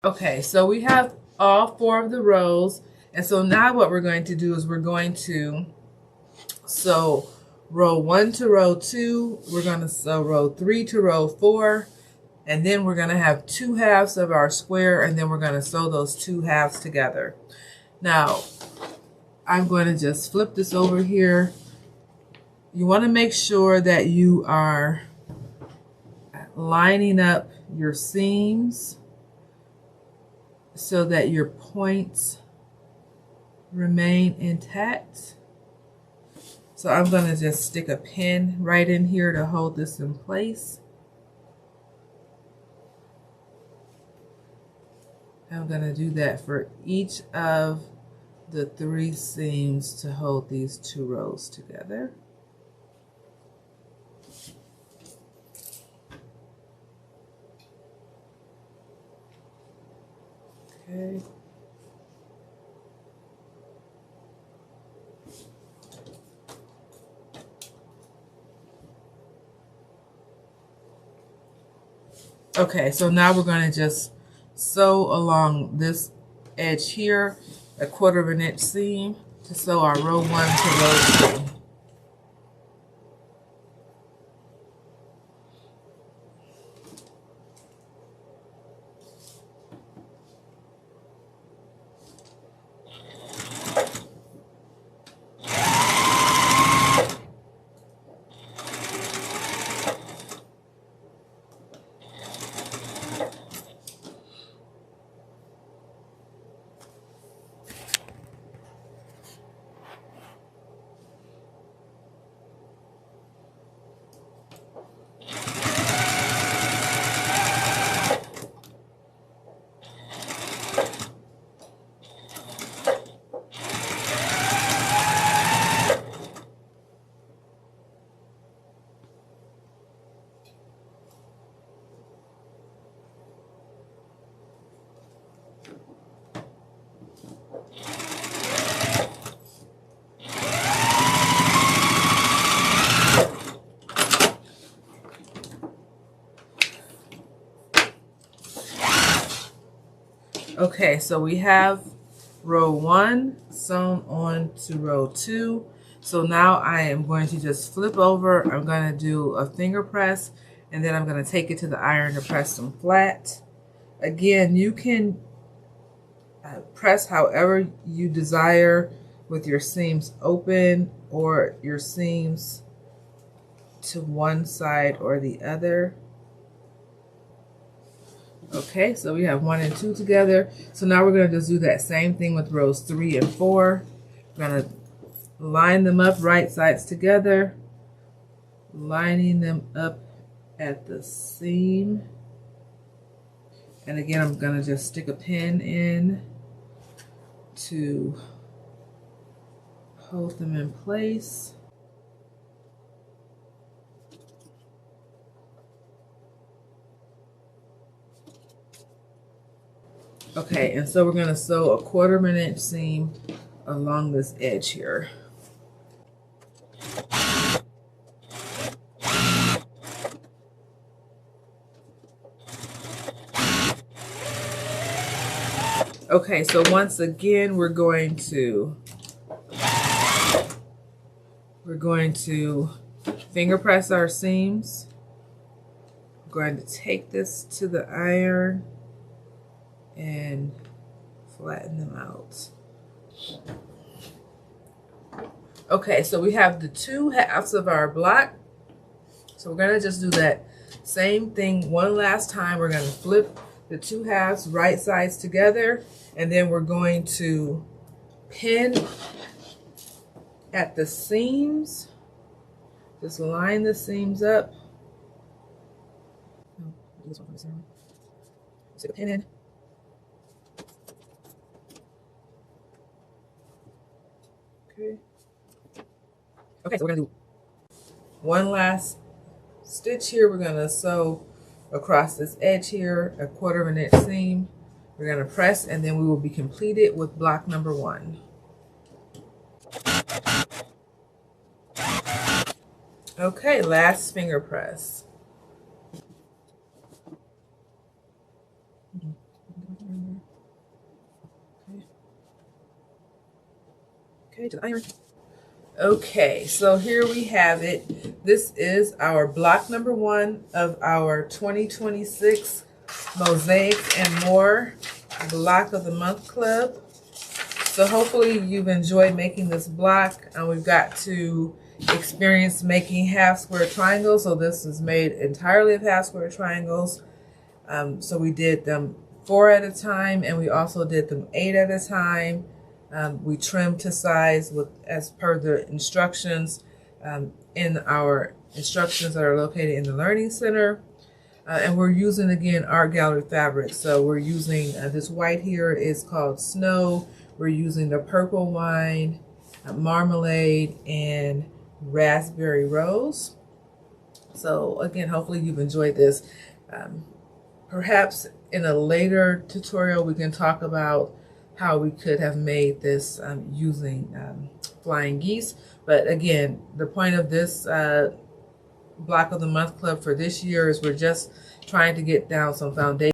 Okay, so we have all 4 of the rows, and so now what we're going to do is we're going to sew row 1 to row 2, we're going to sew row 3 to row 4, and then we're going to have 2 halves of our square, and then we're going to sew those 2 halves together. Now, I'm going to just flip this over here. You want to make sure that you are lining up your seams so that your points remain intact. So I'm going to just stick a pin right in here to hold this in place. I'm going to do that for each of the 3 seams to hold these 2 rows together. Okay. Okay, so now we're going to just sew along this edge here, a 1/4 of an inch seam to sew our row 1 to row 3. Okay, so we have row 1 sewn on to row 2. So now I am going to just flip over. I'm going to do a finger press, and then I'm going to take it to the iron to press them flat. Again, you can press however you desire, with your seams open or your seams to one side or the other. Okay, so we have 1 and 2 together. So now we're going to just do that same thing with rows 3 and 4. We're going to line them up right sides together, lining them up at the seam. And again, I'm going to just stick a pin in to hold them in place. Okay, and so we're going to sew a 1/4 of an inch seam along this edge here. Okay, so once again, we're going to finger press our seams. We're going to take this to the iron and flatten them out. Okay, so we have the 2 halves of our block. So we're going to just do that same thing one last time. We're going to flip the 2 halves right sides together, and then we're going to pin at the seams. Just line the seams up. Stick a pin in. Okay, so we're going to do one last stitch here. We're going to sew across this edge here a 1/4 of an inch seam. We're going to press, and then we will be completed with block number 1. Okay, last finger press. Okay, to the iron. Okay, so here we have it. This is our block number 1 of our 2026 Mosaics and More Block of the Month Club. So hopefully you've enjoyed making this block. We've got to experience making half square triangles. So this is made entirely of half square triangles. So we did them 4 at a time, and we also did them 8 at a time. We trimmed to size as per the instructions in our instructions that are located in the Learning Center. And we're using, again, Art Gallery fabric. So we're using this white here is called Snow. We're using the purple wine, marmalade, and raspberry rose. So again, hopefully you've enjoyed this. Perhaps in a later tutorial we can talk about how we could have made this using flying geese. But again, the point of this Block of the Month Club for this year is we're just trying to get down some foundation